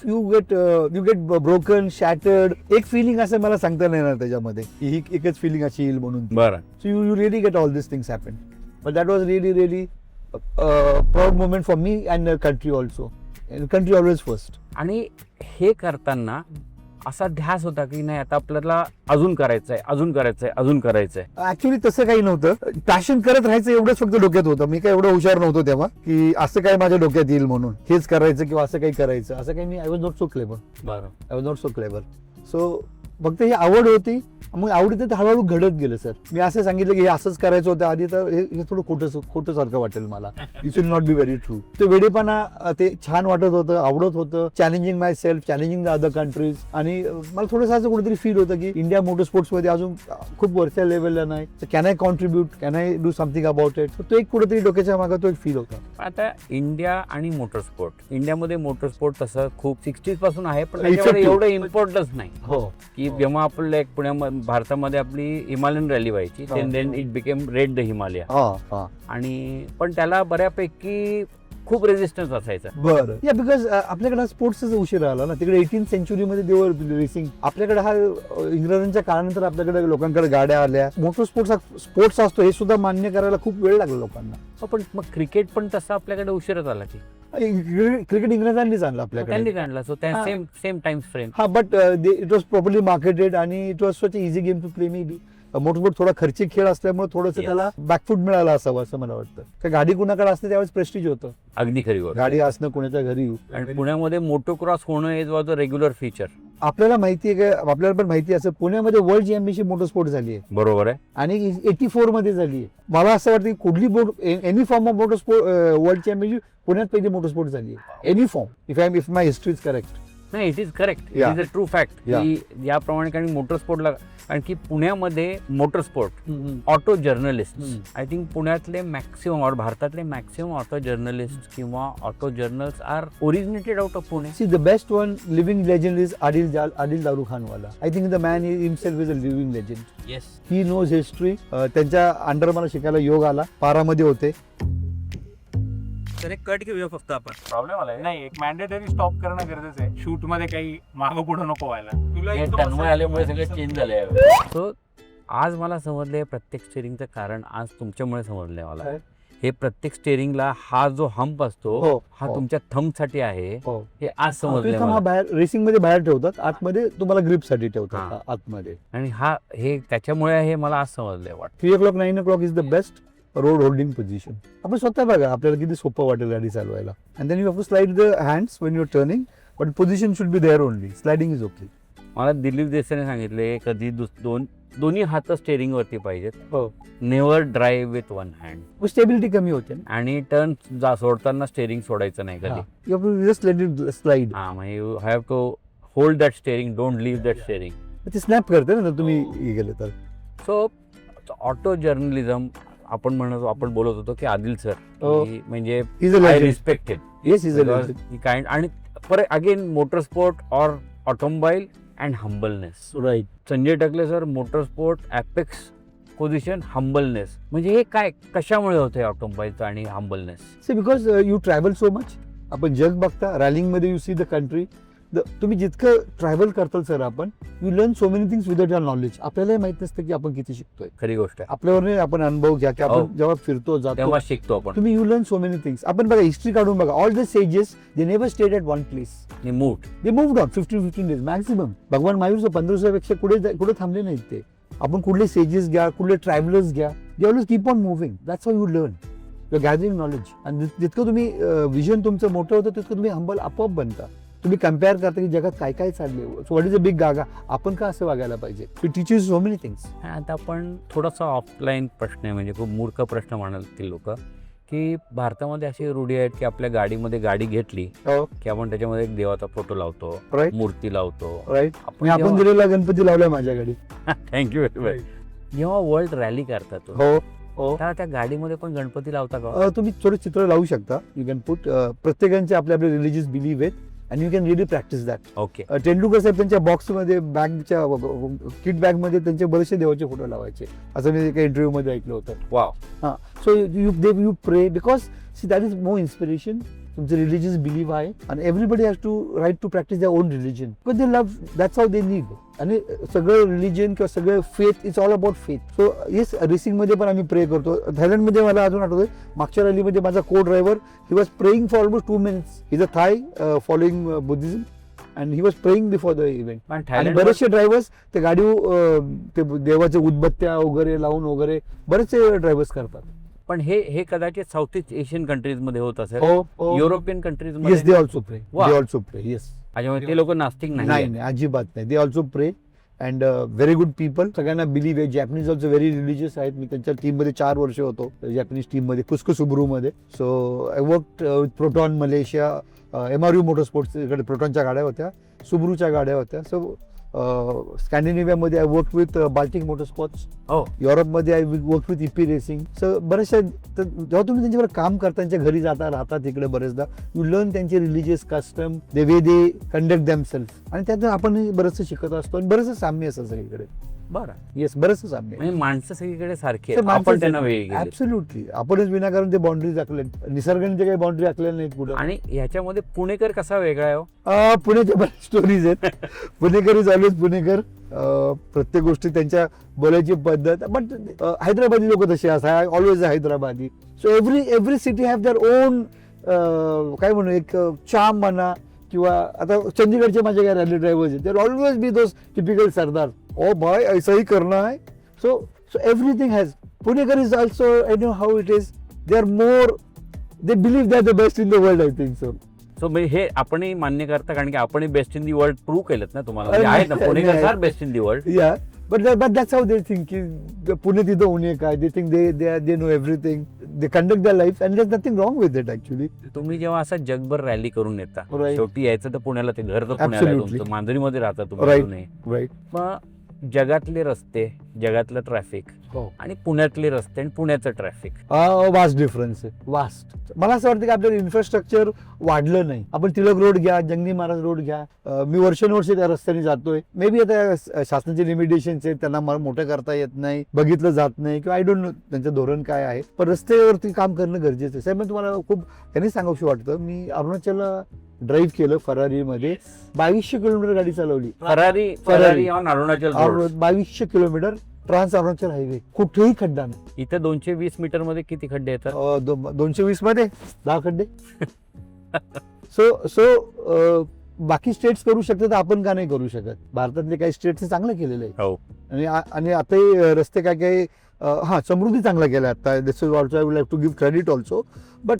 you get broken, shattered. एक फिलिंग असं मला सांगता नाही येणार त्याच्यामध्ये ही एकच फिलिंग अशी येईल म्हणून. बरं. So you really get all this things happen. But that was really proud moment for me and country also. Country always first. आणि हे करताना असा ध्यास होता की नाही आता आपल्याला अजून करायचंय अजून करायचंय अजून करायचंय? ऍक्च्युली तसं काही नव्हतं. पॅशन करत राहायचं एवढंच फक्त डोक्यात होतं. मी काय एवढं हुशार नव्हतो तेव्हा की असं काय माझ्या डोक्यात येईल म्हणून हेच करायचं किंवा असं काही करायचं, असं काही. मी I was not so clever. बरं. I was not so clever. So फक्त ही आवड होती. मग आवडीचं ते हळूहळू घडत गेलं सर. मी असं सांगितलं की हे असंच करायचं होतं आधी, तर हे थोडं खोटं सारखं वाटेल मला. It will not be very true. ते वेडेपणा ते छान वाटत होतं, आवडत होतं. Challenging my self, challenging the other countries. आणि मला थोडंसं असं कुठेतरी फील होतं की इंडिया मोटर स्पोर्ट्समध्ये अजून खूप वरच्या लेवलला नाही. Can I contribute, can I do something about it. तो एक कुठेतरी डोक्याच्या मागे तो एक फील होता. आता इंडिया आणि मोटरस्पोर्ट, इंडियामध्ये मोटरस्पोर्ट तसं खूप 60s पासून आहे, पण त्याच्यामध्ये Effective. एवढं इम्पॉर्टन्स नाही. हो. की जेव्हा आपलं एक भारतामध्ये आपली हिमालयन रॅली व्हायची, then it became raid the Himalaya. आणि पण त्याला बऱ्यापैकी खूप रेजिस्टन्स असायचा. बरं. या बिकॉज आपल्याकडे स्पोर्ट्सच उशीर आला ना. तिकडे 18th सेंचुरीमध्ये देवर रेसिंग. आपल्याकडे हा इंग्रजांच्या काळानंतर आपल्याकडे लोकांकडे गाड्या आल्या. मोटर स्पोर्ट्स असतो हे सुद्धा मान्य करायला खूप वेळ लागला लोकांना. पण मग क्रिकेट पण तसं आपल्याकडे उशीरच आला की क्रिकेट इंग्रजांनीच आणलं आपल्याकडे. त्यांनी आणला. सो त्या सेम टाइम फ्रेम. हा, but it was properly marketed आणि it was such easy game to play. May be motorsport थोडा खर्चिक खेळ असल्यामुळे थोडंसं Yes. त्याला बॅकफूट मिळाला असावं असं मला वाटतं. का गाडी कुणाकडे असते त्यावेळेस प्रेस्टिज होतं. अगदी खरी गोष्ट. गाडी असणं कोणाच्या घरी. आणि पुण्यामध्ये मोटोक्रॉस होणं is was a regular feature. आपल्याला माहिती आहे का, आपल्याला पण माहिती आहे असं पुण्यामध्ये वर्ल्ड चॅम्पियनशिप मोटरस्पोर्ट झाली आहे. बरोबर आहे. आणि 84 मध्ये झाली आहे. मला असं वाटतं की कुठली any form of motorsport world championship पुण्यात पहिली मोटरस्पोर्ट झाली आहे. Any form if my history is correct. नाही, it is correct. It Yeah. Is a true fact. Yeah. की याप्रमाणे कारण मोटरस्पोर्टला, कारण की पुण्यामध्ये motorsport auto journalist, I think पुण्यातले मॅक्सिमम और भारतातले मॅक्सिमम ऑटो जर्नलिस्ट किंवा auto journals are originated out of Pune. See, the best one living legend is Adil Daru Khanwala. I think the man himself is a living legend. Yes. He knows history. त्यांच्या अंडर मला शिकायला योग आला. पारामध्ये होते. तर एक कट घेऊया फक्त आपण. प्रॉब्लेम आलाय. नाही, एक मॅन्डेटरी स्टॉप करणं गरजेचं आहे. शूट मध्ये काही मागं पुढं नको व्हायला. तुला हे एकदम तन्मय असं- आल्यामुळे सगळं चेंज झालंय. सो आज मला समजलंय प्रत्येक स्टेअरिंगचं कारण आज तुमच्यामुळे समजलंय मला. काय? हे प्रत्येक स्टेअरिंगला हा जो हंप असतो हो, हा हो. तुमच्या थंबसाठी आहे, हो. हे आज समजलंय हा मला. बाहेर रेसिंग मध्ये बाहेर ठेवतात, आतमध्ये तुम्हाला ग्रिपसाठी ठेवतात. हा. आतमध्ये आणि हे त्याच्यामुळे हे मला आज समजलंय. वाटतं 3 o'clock 9 o'clock is the best road holding position. आपण स्वतः बघा आपल्याला किती सोपं वाटेल गाडी चालवायला. And then you have to slide the hands when you are turning, but position should be there only. Sliding is okay. मला दिलीप देसाईने सांगितले कधी दोन्ही हात स्टेअरिंग वरती पाहिजेत. हो. Never drive with one hand. Stability कमी होते ना. आणि टर्न सोडताना स्टेअरिंग सोडायचं नाही कधी. You have to just let it slide. हा, म्हणजे you have to hold that steering, don't leave that steering. ते स्नॅप करते ना तुम्ही हे गेले तर. सो ऑटो जर्नलिझम आपण बोलत होतो की आदिल सर हो. म्हणजे He's a I legend. Respected. Yes is a legend. Kind. आणि परत again motorsport or automobile and humbleness. Right. Sanjay Takle sir, motorsport apex position, humbleness. म्हणजे हे काय कशामुळे होते ऑटोमोबाईलचं आणि humbleness? See because you travel so much. आपण जग बघता, रॅलिंग मध्ये यू सी द कंट्री. तुम्ही जितकं ट्रॅव्हल करताल सर, आपण you learn so many things without your knowledge. आपल्यालाही माहित नसतं की आपण किती शिकतोय. खरी गोष्ट आहे. आपल्यावर आपण अनुभव घ्या की हो. आपण जेव्हा फिरतो जातो तेव्हा शिकतो आपण. तुम्ही you learn so many things. आपण बघा हिस्ट्री काढून बघा. All the sages they never stayed at one place. Mood they moved on 15 days maximum. भगवान महावीर 1500 पेक्षा कुठे थांबले नाहीत ते. आपण कुठले सेजेस घ्या, कुठले ट्रॅव्हलर्स घ्या, they always keep on moving. That's how you learn. You gathering knowledge. आणि जितकं तुम्ही विजन तुमचं मोठं होतं तितकं तुम्ही हंबल आपोआप बनता. तुम्ही कम्पेअर करता की जगात काय काय चाललंय. So what is a big gaga. आपण का असं वागायला पाहिजे. It teaches so many things. आता आपण थोडासा ऑफलाईन प्रश्न आहे, म्हणजे खूप मूर्ख प्रश्न म्हणाल लोक, की भारतामध्ये अशी रूढी आहेत की आपल्या गाडीमध्ये गाडी घेतली की आपण त्याच्यामध्ये एक देवाचा फोटो लावतो, Right. मूर्ती लावतो. राईट. आपण आपण दिलेला गणपती लावलाय माझ्या गाडीत. Thank you very much. जेव्हा वर्ल्ड रॅली करता तो, हो. हो. त्या गाडीमध्ये पण गणपती लावता का? तुम्ही थोडे चित्र लावू शकता. यू कॅन पुट प्रत्येकांचे आपले आपले रिलिजियस बिलीव्ह आहेत and you can really practice that. Okay. Tendulkar साहेब त्यांच्या बॉक्समध्ये बॅगच्या किट बॅगमध्ये त्यांचे बरेचसे देवाचे फोटो लावायचे, असं मी एका इंटरव्ह्यू मध्ये ऐकलं होतं. वाव. हां. So you pray because see that is more inspiration. तुमचं रिलिजियस बिलीव्ह आहे आणि everybody has to right to practice their own religion because they love. That's how they need. आणि सगळं रिलिजन किंवा सगळं faith it's all about faith. So yes, रेसिंगमध्ये पण आम्ही प्रे करतो. थायलंडमध्ये मला अजून आठवतोय, मागच्या रॅलीमध्ये माझा co driver he was praying for almost 2 minutes. Is a Thai following Buddhism. And he was praying before the event. पण आणि थायलंड बरेचसे ड्रायव्हर्स ते गाडी ते देवाच्या उदबत्त्या वगैरे लावून वगैरे बरेचसे ड्रायव्हर्स करतात. पण हे कदाचित साऊथ ईस्ट एशियन कंट्रीज मध्ये होत असेल. हो, युरोपियन कंट्रीज येस, मध्ये दे ऑल्सो प्रे. वा. They also pray, yes. त्याच्यामुळे ते लोक नास्तिक नाही नाही नाही, अजिबात नाही. They also pray and very good people. सगळ्यांना बिलीव्ह आहे. जॅपनीज ऑल्सो व्हेरी रिलिजियस आहेत. मी त्यांच्या टीममध्ये 4 वर्ष होतो, जॅपनीज टीममध्ये कुस्को सुब्रूमध्ये. So I work with Proton Malaysia, MRU motorsports इकडे प्रोटॉनच्या गाड्या होत्या, सुब्रूच्या गाड्या होत्या. सो स्कॅन्डिनेव्हियामध्ये I work with Baltic motorsports. हो. युरोपमध्ये I work with EP racing. So बरेचशा जेव्हा तुम्ही त्यांच्यावर काम करता, त्यांच्या घरी जाता, राहता तिकडे बरेचदा, यू लर्न त्यांचे religious custom, the way they conduct themselves, आणि त्यातून आपण बरंचसं शिकत असतो आणि बरंचसं साम्य असतं सगळीकडे. बरं. येस, बरंचसं साम्य. म्हणजे माणसं सगळीकडे सारखी आहेत, आपण त्यांना वेळ गेले. ऍब्सोल्युटली. आपणच विनाकारण ते बाउंड्रीज आखले, निसर्गाने ते काही बाउंड्री आखलेल्या नाहीत कुठं. आणि ह्याच्यामध्ये पुणेकर कसा वेगळा आहे हो? पुण्याच्या बऱ्याच स्टोरीज आहेत. पुणेकर इज ऑलवेज पुणेकर. प्रत्येक गोष्टी त्यांच्या बोलायची पद्धत. बट हैदराबादी लोक तसे असतात, always Hyderabadi. So every city have their own काय म्हणू, एक चाम म्हणा, किंवा आता चंदीगडचे माझे काय रॅली ड्रायव्हर्स आहेत, देर ऑलवेज बी दोस टिपिकल सरदार. ओ भाई ऐसा ही करना है. So everything has. Punekar is also, I know how it is, they are more, they believe that the best in the world, I think so. So हे आपणही मान्य करता, कारण की आपणही best in the world prove केलं ना तुम्हाला. म्हणजे आहेत ना Punekar are best in the world. Yeah, but that's how they think. Pune तिथं होणे काय, they think they know everything. They conduct their life and there's nothing wrong with it actually. तुम्ही जेव्हा असं जगभर रॅली करून येता, Right. शेवटी यायचं तर पुण्याला, ते घर तर पुण्याला आहे Absolutely. तुमचं, मांजरीमध्ये राहता तुम्ही Right. अजूनही. Right. मग जगातले रस्ते, जगातलं ट्रॅफिक हो. आणि पुण्यातले रस्ते आणि पुण्याचं ट्रॅफिक, वास्ट डिफरन्स आहे, वास्ट. मला असं वाटतं की आपलं इन्फ्रास्ट्रक्चर वाढलं नाही. आपण टिळक रोड घ्या, जंगली महाराज रोड घ्या, मी वर्षानुवर्ष त्या रस्त्याने जातोय. मे बी आता शासनाचे लिमिटेशन्स आहेत, त्यांना मला मोठं करता येत नाही, बघितलं जात नाही, किंवा आय डोंट नो त्यांचं धोरण काय आहे. पण रस्त्यावरती काम करणं गरजेचं आहे. साहेब, मी तुम्हाला खूप त्यांनी सांगावंशी वाटतं, मी अरुणाचलला ड्राईव्ह केलं फरारीमध्ये. 2200 किलोमीटर गाडी चालवली. Ferrari on Arunachal road. 2200 kilometre trans Arunachal highway, कुठेही खड्डा नाही. इथे 220 मीटर मध्ये किती खड्डे येतात? 220 मध्ये 10 खड्डे. सो बाकी स्टेट्स करू शकतात, आपण का नाही करू शकत? भारतातले काही स्टेट्स चांगलं केलेलं आहे. हो. आणि आताही रस्ते काय काय समृद्धी चांगला केला आता. This is also I would like to give credit also. But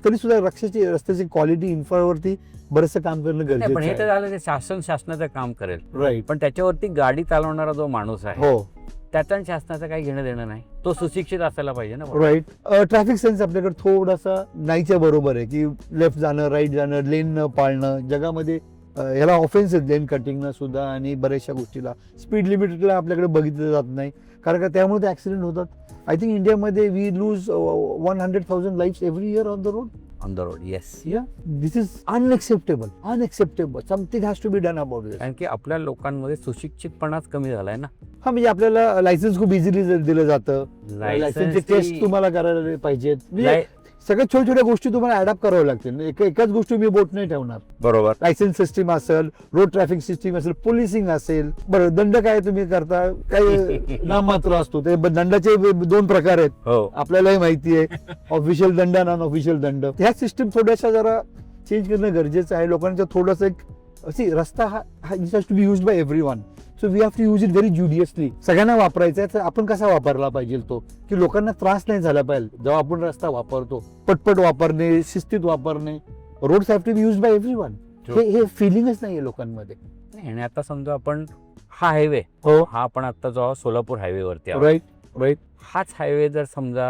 तरी सुद्धा रस्त्याची क्वालिटी, इन्फ्रावरती बरंचसं काम करणं पण हे गरजेचं तर आहे. झालं, ते शासनाचं काम करेल. राईट. पण त्याच्यावरती गाडी चालवणारा जो माणूस आहे, हो, त्याचा आणि शासनाचं काही घेणं देणं नाही. तो सुशिक्षित असायला पाहिजे ना. राईट. ट्रॅफिक सेन्स आपल्याकडे थोडासा नाहीच्या बरोबर आहे, की लेफ्ट जाणं, राईट जाणं, लेन न पाळणं. जगामध्ये ह्याला ऑफेन्स आहेत, लेन कटिंगला सुद्धा आणि बऱ्याचशा गोष्टीला. स्पीड लिमिटला आपल्याकडे बघितलं जात नाही, कारण का त्यामुळे ते ऍक्सिडेंट होतात. आय थिंक इंडियामध्ये we lose 100,000 lives every year on the road. On the road. Yes. Yeah, this is unacceptable. Something has to be done about this. कारण की आपल्या लोकांमध्ये सुशिक्षितपणाच कमी झालाय ना. हा, म्हणजे आपल्याला लायसन्स खूप इझिली दिलं जातं. License लायसन्सचे टेस्ट ती- तुम्हाला करायला पाहिजेत. म्हणजे सगळ्या छोट्या छोट्या गोष्टी तुम्हाला अडॅप्ट कराव्या लागतील. एकाच गोष्टी मी बोट नाही ठेवणार. बरोबर. लायसन्स सिस्टीम असेल, रोड ट्रॅफिक सिस्टीम असेल, पोलिसिंग असेल. बरं, दंड काय तुम्ही करता? काही नाममात्र असतो. ते दंडाचे 2 प्रकार आहेत, हो. आपल्यालाही माहिती आहे. ऑफिशियल दंड, नॉन ऑफिशियल दंड. ह्या सिस्टीम थोड्याशा जरा चेंज करणं गरजेचं आहे. लोकांचं थोडंसं एक रस्ता हा it has to be used by everyone. So we have to use it very judiciously. सगळ्यांना वापरायचा आहे, तर आपण कसा वापरला पाहिजे तो, की लोकांना त्रास नाही झाला पाहिजे जेव्हा आपण रस्ता वापरतो. पटपट वापरणे, शिस्तीत वापरणे. Roads have to be used by everyone. हे फिलिंगच नाहीये लोकांमध्ये. आणि आता समजा आपण हा हायवे, हो, हा आपण आता जो सोलापूर हायवे वरती आहोत. Right right. हाच हायवे जर समजा,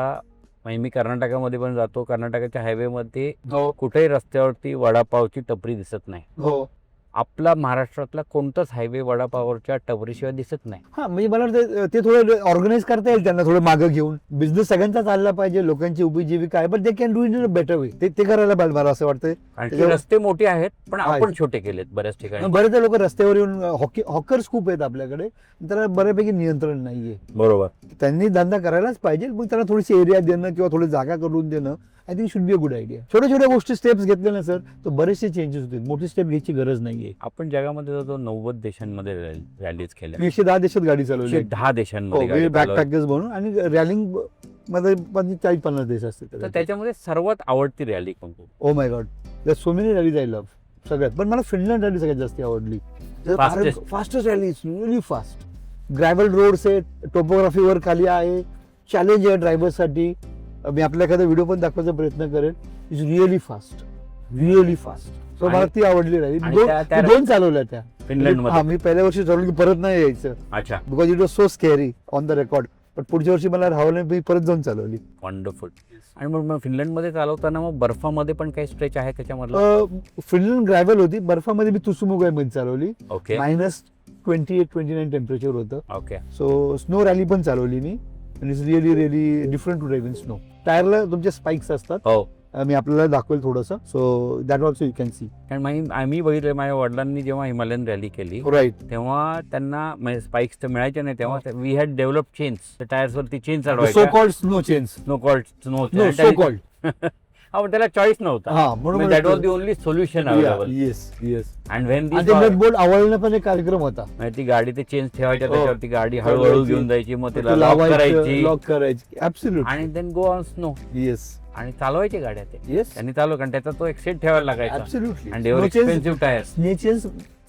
म्हणजे मी कर्नाटकामध्ये पण जातो, कर्नाटकाच्या हायवे मध्ये हो कुठेही रस्त्यावरती वडापावची टपरी दिसत नाही. हो. आपला महाराष्ट्रातला कोणताच हायवे वडापावच्या टपरीशिवाय दिसत नाही. हा, म्हणजे मला वाटतं ते थोडं ऑर्गनाईज करता येईल त्यांना, थोडं मागं घेऊन. बिझनेस सगळ्यांचा चालला पाहिजे, लोकांची उपजीविका आहे, but they can do it in a better way. ते करायला पाहिजे मला असं वाटतं. कारण की रस्ते मोठे आहेत, पण आपण आहेत. छोटे केलेत बऱ्याच ठिकाणी. बरेच लोक रस्त्यावर येऊन हॉकर्स खूप आहेत आपल्याकडे, त्याला बऱ्यापैकी नियंत्रण नाहीये. बरोबर. त्यांनी धंदा करायलाच पाहिजे, मग त्यांना थोडीशी एरिया देणं किंवा थोडी जागा करून देणं I think should be a good idea. छोट्या छोट्या गोष्टी स्टेप्स घेतले ना सर, तर बरेचसे चेंजेस होतील. मोठी स्टेप घ्यायची गरज नाहीये. आपण जगामध्ये जातो 90 देशांमध्ये रॅलीज केल्या. 110 देशात गाडी चालवली. 10 देशांमध्ये गाडी बॅक चालवली. पॅकर्स बनवून, आणि रॅलिंग मध्ये 40-50 देश तर असते. त्याच्यामध्ये सर्वात आवडती रॅली कोणती? Oh my god, there so many rallies I love. सगळ्यात. पण मला फिनलंड रॅली सगळ्यात जास्त आवडली. Fastest. Fastest rally, it's really fast. Gravel roads आहेत, टोपोग्राफीवर खाली आहे, चॅलेंज आहे ड्रायव्हरसाठी. मी आपल्या एखादा व्हिडिओ पण दाखवायचा प्रयत्न करेन. It's really fast, really fast. So मला ती आवडली रॅली. आणि त्या- दोन चालवल्या त्या फिनलंडमध्ये. मी पहिल्या वर्षी ठरवलं की परत नाही यायचं, अच्छा, because it was so scary on the record. पण पुढच्या वर्षी मला राहावलं, मी परत जाऊन चालवली. वंडरफुल. आणि मग फिनलंडमध्ये चालवताना मग बर्फामध्ये पण काही स्ट्रेच आहे त्याच्यामधलं? फिनलंड ग्रॅव्हल होती, बर्फामध्ये मी तुसुमुगामध्ये चालवली. ओके -28-29 टेम्परेचर होतं. ओके. सो स्नो रॅली पण चालवली मी. It's really really different to drive in snow. टायरला तुमचे स्पाइक्स असतात, हो. मी आपल्याला दाखवेल थोडंसं. So that also you can see. कारण आम्ही बघितलं, माझ्या वडिलांनी जेव्हा हिमालयन रॅली केली राईट. तेव्हा त्यांना स्पाइक्स तर मिळायचे नाही, तेव्हा we had develop chains. Tyres वरती चेन सो चढवायच्या. Called snow chains. No called snow. No so called. हा, पण त्याला चॉईस नव्हता. हा, म्हणून that was the only solution available. Yes yes. And when आणि ते नट बोल्ट आवडणं पण एक कार्यक्रम होता. ती गाडी ते चेन्स ठेवायच्या, हो. त्याच्यावरती गाडी हळूहळू घेऊन जायची, मग तिला ते लॉक लावायचं, करायची लॉक करायची. ऍब्सोल्युटली. आणि then go on snow yes आणि चालवायची गाड्या ते. येस त्यांनी चालव, कारण त्याचा तो एक सेट ठेवायला लागायचा. ऍब्सोल्युटली. आणि they were expensive tyres. Snow chains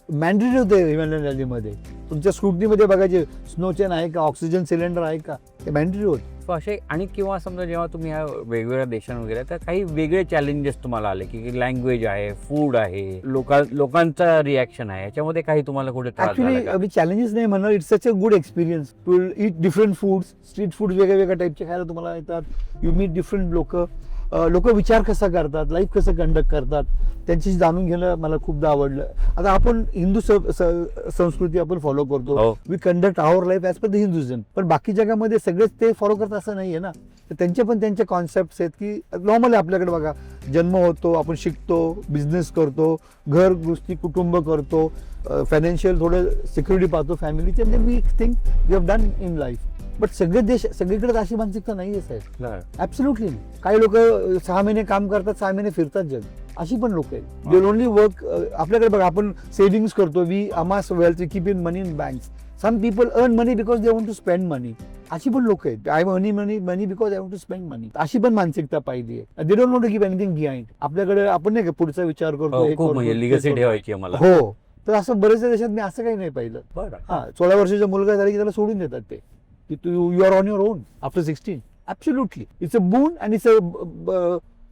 mandatory होते हिमालयन रॅलीमध्ये. तुमच्या स्कूटनीमध्ये बघायचे स्नो चेन आहे का, ऑक्सिजन सिलेंडर आहे का, ते मॅन्डेटरी होते. असे. आणि किंवा समजा जेव्हा तुम्ही ह्या वेगवेगळ्या देशांवर गेला तर काही वेगळे चॅलेंजेस तुम्हाला आले की लँग्वेज आहे, फूड आहे, लोकांचा रिॲक्शन आहे, याच्यामध्ये काही तुम्हाला कुठे त्रास झाला ऍक्च्युली का? मी चॅलेंजेस नाही म्हणणार. It's such a good experience to eat different foods. Street food वेगळ्या टाईपचे खायला तुम्हाला येतात. यू मीट डिफरंट लोक विचार कसा करतात, लाईफ कसं कंडक्ट करतात, त्यांची जाणून घेणं मला खूपदा आवडलं. आता आपण हिंदू संस्कृती आपण फॉलो करतो. हो. We conduct our life as per the Hinduism. पण बाकी जगामध्ये सगळेच ते फॉलो करतात असं नाहीये ना. तर त्यांचे पण त्यांचे कॉन्सेप्ट आहेत की नॉर्मली आपल्याकडे बघा, जन्म होतो, आपण शिकतो, बिझनेस करतो, घर गृहस्थी कुटुंब करतो, फायनान्शियल थोडं सिक्युरिटी पाहतो फॅमिलीचे. We think we have done in life. But सगळे देश सगळीकडे अशी मानसिकता नाहीये साहेब. ऍब्सोल्युटली. काही लोक 6 महिने काम करतात, 6 महिने फिरतात जग. अशी पण लोक आहेत. They only work. आपल्याकडे बघा, आपण सेव्हिंग्स करतो, we amass wealth, we keep in money in banks. Some people earn money because they want to spend money. अशी पण लोक आहेत. I money because I want to spend money. अशी पण मानसिकता पाहिजे. They don't want to keep anything behind. आपल्याकडे आपण नाही का पुढचा विचार करतो, हे खूप म्हणजे करतो, लिगसी ते करतो. ठेवायची आहे मला. हो. तर असं बऱ्याचशा देशात मी असं काही नाही पाहिलं. बरं. हा, 16 वर्षाचा मुलगा झाला की त्याला सोडून देतात ते, की तू you are on your own after 16. Absolutely. It's a boon and it's a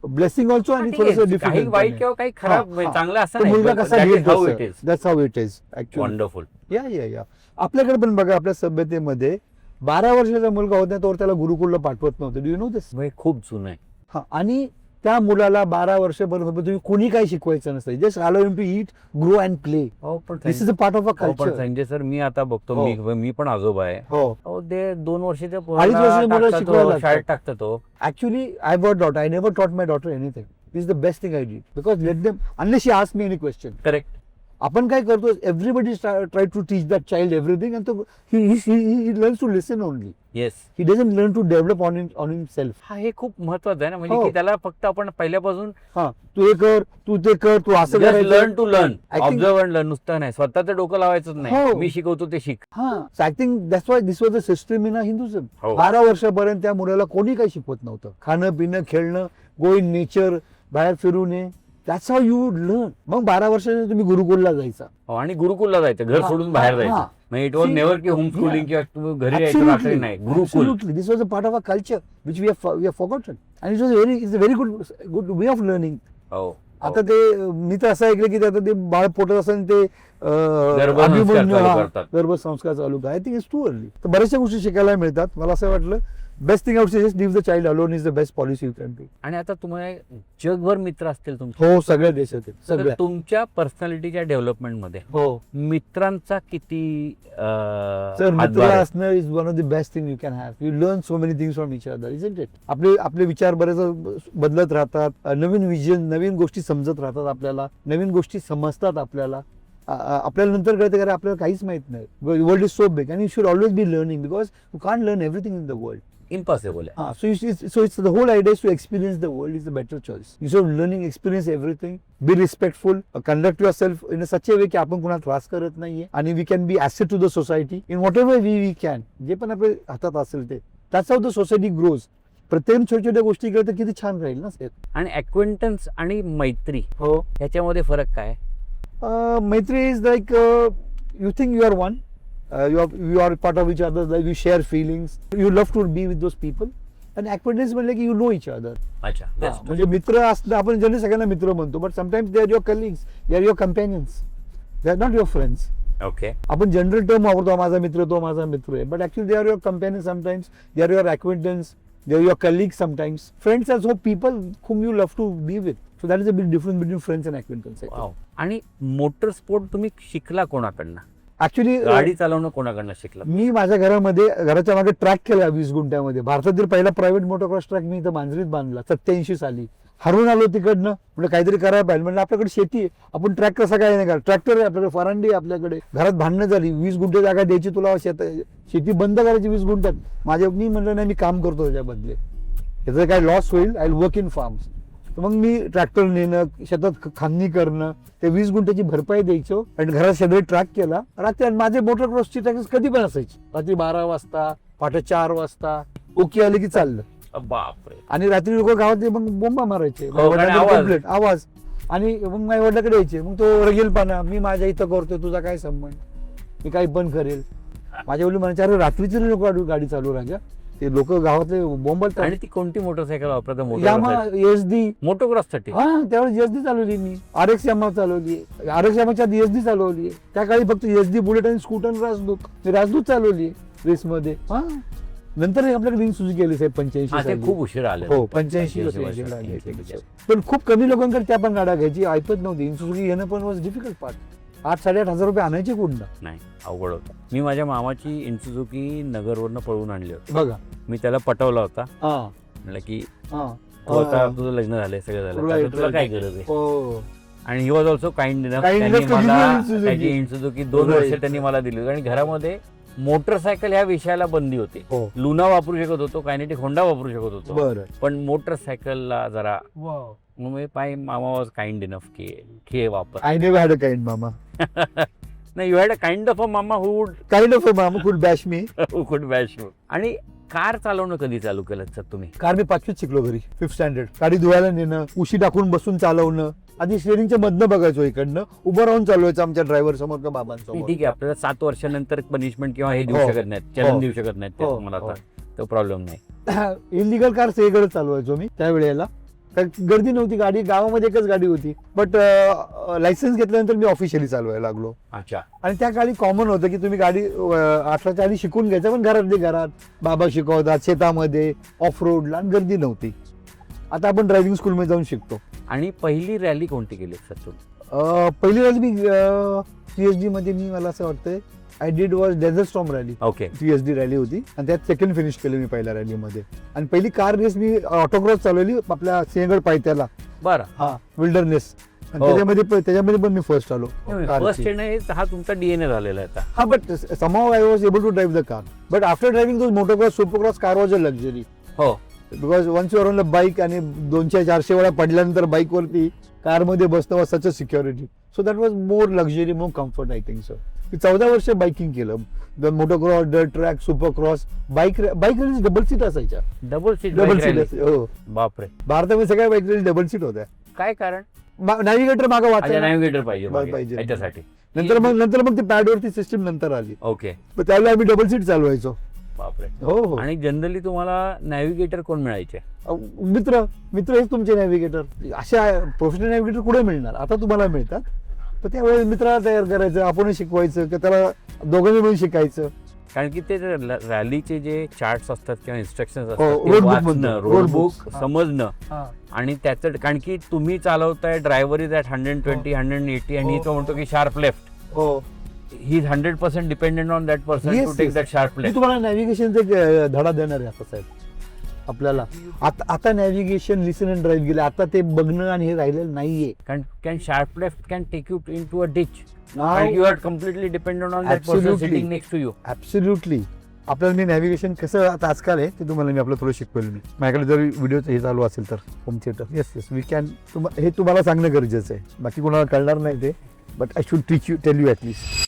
blessing also. आणि ठीक आहे. थोडंसं काही डिफिकल्ट. वाईट किंवा काही खराब, हा, हा. चांगलं असं तो नाही. मुलगा कसा how it is. That's how it is actually. Wonderful. या आपल्याकडे पण बघा, आपल्या सभ्यतेमध्ये 12 वर्षाचा मुलगा होता तर त्याला गुरुकुलला पाठवत नव्हतं. डू यू नो दिस? खूप जुनं आहे. हा. आणि त्या मुलाला 12 वर्षापर्यंत तुम्ही कोणी काही शिकवायचं नसतं. Just allow him to eat, grow and play. This is a part of a पण कल्चर. संजय सर, मी आता बघतो, हो. मी पण आजोबा आहे. हो. ते 2 वर्षाच्या 2.5 वर्षाच्या मुलाला शिकवायला लागतं. शाळेत टाकतो तो. Actually, I brought daughter. I never taught my daughter anything. This is the best thing I did. Because let them, unless she asks me any question. Correct. आपण काय करतो, everybody try to teach that child everything, and he learns to listen only. Yes. He doesn't learn to develop on himself. हा, हे खूप महत्वाचं आहे ना. म्हणजे हो. की त्याला फक्त आपण पहिल्यापासून हा, तू हे कर, तू ते कर, तू असं learn to learn, I think- observe and learn. नुसतं नाही, स्वतःचं डोकं लावायचंच नाही. हो. मी शिकवतो ते शिक. हा. So I think that's why this was the system in हिंदुझम. हो. 12 वर्षापर्यंत त्या मुलाला कोणी काही शिकवत नव्हतं. खाणं पिणं, खेळणं, गो इन नेचर, बाहेर फिरू नये. That's how you learn. मग 12 वर्षाने तुम्ही गुरुकुलला जायचा. हो, आणि गुरुकुलला जायचं, घर हा, सोडून बाहेर हा, जायचं. हा. म्हणजे इट वॉज See, नेव्हर की होम स्कूलिंग किंवा तुम्ही घरी यायचं रात्री नाही. गुरुकुल. This was a part of our culture which we have forgotten, and it's a very good way of learning. हो. आता ते मी तर असं ऐकलं की आता ते बाळ पोटत असताना ते गर्भसंस्कार चालू करतात. गर्भसंस्कार चालू काय. I think it's too early. तर बऱ्याचशा गोष्टी शिकायला मिळतात. मला असं वाटलं best thing out just leave the child alone is the best policy you can take. आणि आता तुम्हाला जगभर मित्र असतील तुमचे. हो, सगळ्या देशात आहेत, तर सगळ्या. तुमच्या पर्सनॅलिटीच्या डेव्हलपमेंटमध्ये हो मित्रांचा किती सर, मित्र हातभार आहे? असणं is one of the best thing you can have. You learn so many things from each other, isn't it? आपले विचार बरेच बदलत राहतात. नवीन विजन, नवीन गोष्टी समजत राहतात आपल्याला, नवीन गोष्टी समजतात आपल्याला. आपल्याला नंतर कळतं की आपल्याला काहीच माहित नाही. World is so big and you should always be learning because you can't learn everything in the world. Impossible आहे. So it's the whole idea is to experience the world is the better choice. Instead of learning, experience everything. Be respectful. Conduct yourself in a such a way की आपण कुणाला त्रास करत नाहीये, आणि we can be asset to the society in whatever way we can. जे पण आपल्या हातात असेल ते. That's how the society grows. प्रत्येक छोट्या छोट्या गोष्टी केल्या तर किती छान राहील ना सर. आणि अक्वेंटन्स आणि मैत्री हो. ह्याच्यामध्ये फरक काय? Maitri is like you think you are one, you are part of each other, like you share feelings, you love to be with those people. आणि acquaintance म्हणले की you know each other. अच्छा म्हणजे मित्र असणं आपण जनरली सगळ्यांना मित्र म्हणतो, but sometimes they are your colleagues, they are your companions, they are not your friends. Okay. आपण जनरल टर्म वापरतो, माझा मित्र तो माझा मित्र आहे, but actually they are your companion sometimes, they are your acquaintance, they are your colleagues sometimes. Friends are so people whom you love to be with. So that is a big difference between friends and acquaintance. Wow. आणि मोटर स्पोर्ट तुम्ही शिकला कोणाकडनं? Actually गाडी चालवणं कोणाकडनं शिकला? मी माझ्या घरामध्ये घराच्या मागे ट्रॅक केला 20 गुंठ्यामध्ये. भारतातील पहिला प्रायव्हेट मोटोक्रॉस ट्रॅक मी इथं मांजरीत बांधला 87 साली. हरून आलो तिकडनं, म्हणजे काहीतरी करायला पाहिजे. म्हणजे आपल्याकडे शेती आहे, आपण ट्रॅक कसा काय नाही करा, ट्रॅक्टर आहे आपल्याकडे, फरांडी आहे आपल्याकडे, घरात भांडणं झाली, 20 गुंठे जागा द्यायची तुला, शेती बंद करायची 20 गुंठ्यात. मी म्हणलं नाही, मी काम करतो त्याच्या बदले, याचं काय लॉस होईल, आय वर्क इन फार्म्स. तर मग मी ट्रॅक्टर नेणं, शेतात खांदणी करणं, ते 20 गुंठ्याची भरपाई द्यायचो आणि घरात शेजारी ट्रॅक केला रात्री. आणि माझे मोटरक्रॉसची टॅक्स कधी पण असायची, रात्री 12 वाजता, पहाटे 4 वाजता ओके आले की चाललं. बापरे. आणि रात्री लोक गावात मग बोंबा मारायचे, आवाज. आणि मग माझ्या वडिलाकडे यायचे, मग तो रगेलपणा, मी माझ्या इथं करतोय, तुझा काय संबंध, मी काही पण करेल. माझ्या वडील म्हणायचे, अरे रात्रीची लोक गाडी चालू राजा, ते लोक गावातले बोंबलतात. आणि ती कोणती मोटरसायकल वापरता? यामा एसडी मोटोक्रॉस साठी. हा, त्यावेळेस एसडी चालवली मी, RX यामा चालवली, RX यामाच्या आधी एसडी चालवली. त्या काळी फक्त एसडी बुलेट आणि स्कूटर आणि राजदूत चालवली रेस मध्ये. हा, नंतर आपल्याकडे रिंग सुझुकी केली साहेब 85. खूप उशीर आले. हो, 85. पण खूप कमी लोकांकडे त्या पण गाड्या घ्यायची, ऐकत नव्हती. सुझुकी घेणं पण वॉज डिफिकल्ट पार्ट. 8-8.5 रुपये आणायचे कुठनं? नाही, अवघड होतं. मी माझ्या मामाची इन्सुझुकी नगरवरनं पळवून आणली होती. बघा, मी त्याला पटवला होता, हा म्हणलं की हा तू आता तुझं लग्न झालंय, सगळं झालं, Right, आता तुला right. काय गरज आहे. हो. आणि he was also kind Kind enough to give you Suzuki. त्याची इन्सुझुकी 2 Right. वर्ष त्यांनी मला दिली होती. आणि घरामध्ये मोटरसायकल ह्या विषयाला बंदी होती. हो. लुना वापरू शकत होतो, कायनेटिक होंडा वापरू शकत होतो, बरं. पण मोटरसायकलला जरा मग मी मामा वॉज काइंड इनफ की वापर. I never had a kind mama. नाही, you had a kind of a mama who would Kind of a mama could bash me. Could bash you. आणि कार चालवणं कधी चालू केलं सर तुम्ही? कार मी 5वीत शिकलो घरी, 5th स्टँडर्ड. गाडी धुवायला नेणं, उशी टाकून बसून चालवणं. आधी स्टेरिंगच्या मधनं बघायचो, इकडनं उभं राहून चालवायचं आमच्या ड्रायव्हर समोर का बाबांसमोर. ठीक आहे, आपल्याला 7 वर्षानंतर पनिशमेंट किंवा हे देऊ हो. शकत नाहीत, चलन हो. देऊ शकत नाहीत, हो. मला हो. आता तो प्रॉब्लेम नाही. इलिगल कार सगळीकडे चालवायचो मी त्यावेळेला. गर्दी नव्हती, गाडी गावामध्ये एकच गाडी होती. बट लायसन्स घेतल्यानंतर मी ऑफिशियली चालवायला लागलो. अच्छा. आणि त्या काळी कॉमन होतं की तुम्ही गाडी 18च्या आधी शिकून घ्यायचं, पण घरात बाबा शिकवतात, शेतामध्ये, ऑफ रोडला, गर्दी नव्हती. आता आपण ड्रायव्हिंग स्कूलमध्ये जाऊन शिकतो. आणि पहिली रॅली कोणती केली सर तुम्ही? पहिली रॅली मी PhD मध्ये, मी मला असं वाटतंय I did was desert storm rally. Okay. PhD rally होती आणि त्यात सेकंड फिनिश केलं मी पहिल्या रॅलीमध्ये. आणि पहिली कार रेस मी ऑटोक्रॉस चालवली आपल्या सिंहगड पायथ्याला. बरं. हा, विल्डरनेस. आणि हो. त्याच्यामध्ये पण मी फर्स्ट आलो. फर्स्ट येणं हा तुमचा DNA झालेला आहे आता. हा, but somehow I was able to drive the car. But after driving those motocross, supercross car was a luxury. हो. Because once you are on the bike आणि 200-400 वेळा पडल्यानंतर बाईक वरती कारमध्ये बसणं was such a security. So that was more luxury, more comfort, I think so. मी 14 वर्ष बाईकिंग केलं. Motocross, dirt track, supercross, bike race double seat असायच्या. Double seat. हो, बापरे. भारतामध्ये सगळ्या बाईक रेस डबल सीट होत्या. काय कारण? नॅव्हिगेटर मागं वाचायला नॅव्हिगेटर पाहिजे पाहिजे. याच्यासाठी. नंतर मग ती पॅडवरती सिस्टीम नंतर आली. ओके. त्यावेळेला आम्ही डबल सीट चालवायचो. बापरे. हो. आणि जनरली तुम्हाला नॅव्हिगेटर कोण मिळायचे? मित्र हेच तुमचे नॅव्हिगेटर. अशा प्रोफेशनल नॅव्हिगेटर कुठे मिळणार, आता तुम्हाला मिळतात. तर त्यावेळेस मित्राला तयार करायचं, आपण शिकवायचं, की त्याला दोघांनी मिळून शिकायचं. कारण की ते रॅलीचे जे चार्ट्स असतात किंवा इन्स्ट्रक्शन्स हो, असतात, रोड बुक हा. समजणं. आणि त्याचं कारण की तुम्ही चालवताय, ड्रायव्हर इज ॲट 120, 180 आणि तो म्हणतो की शार्प लेफ्ट. हो, he is 100% dependent on that person to take that sharp मी लेफ्ट. तुम्हाला नॅव्हिगेशनचा धडा देणार आहे आता साहेब आपल्याला. आता नॅव्हिगेशन, लिसन अँड ड्राईव्ह गेले, आता ते बघणं आणि हे राहिलेलं नाहीये. Can sharp left can take you into a ditch. And you are completely dependent on that person Absolutely. sitting next to you. Absolutely. आपल्याला मी नॅव्हिगेशन कसं आता आजकाल आहे ते तुम्हाला मी आपलं थोडं शिकवेल. मी माझ्याकडे जर व्हिडिओ हे चालू असेल तर home theatre, yes we can. हे तुम्हाला सांगणं गरजेचं आहे, बाकी कोणाला कळणार नाही ते, but I should teach you, tell you at least.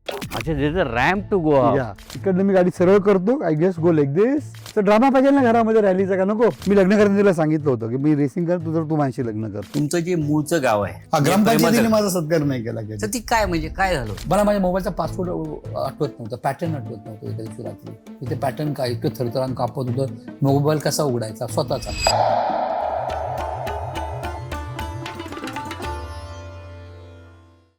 अच्छा there's a ramp to go up. या इकडनं मी गाडी सरळ करतो, आय गेस गो लाईक दिस. तर ड्रामा पाहिजे ना घरामध्ये रॅलीचा, का नको? मी लग्न करताना तिला सांगितलं होतं की मी रेसिंग कर, तू माझ्याशी लग्न कर. तुमचं जे मूळचं गाव आहे ग्रामपंचायतीने प्रेमजल, माझा सत्कार नाही केला कधी. तर ती काय म्हणजे काय झालं? मला माझ्या मोबाईलचा पासवर्ड आठवत नव्हता, पॅटर्न आठवत नव्हतं. एका दिवशी रात्री तिथे पॅटर्न काय इतकं थरथरान कापत होतं, मोबाईल कसा उघडायचा स्वतःचा.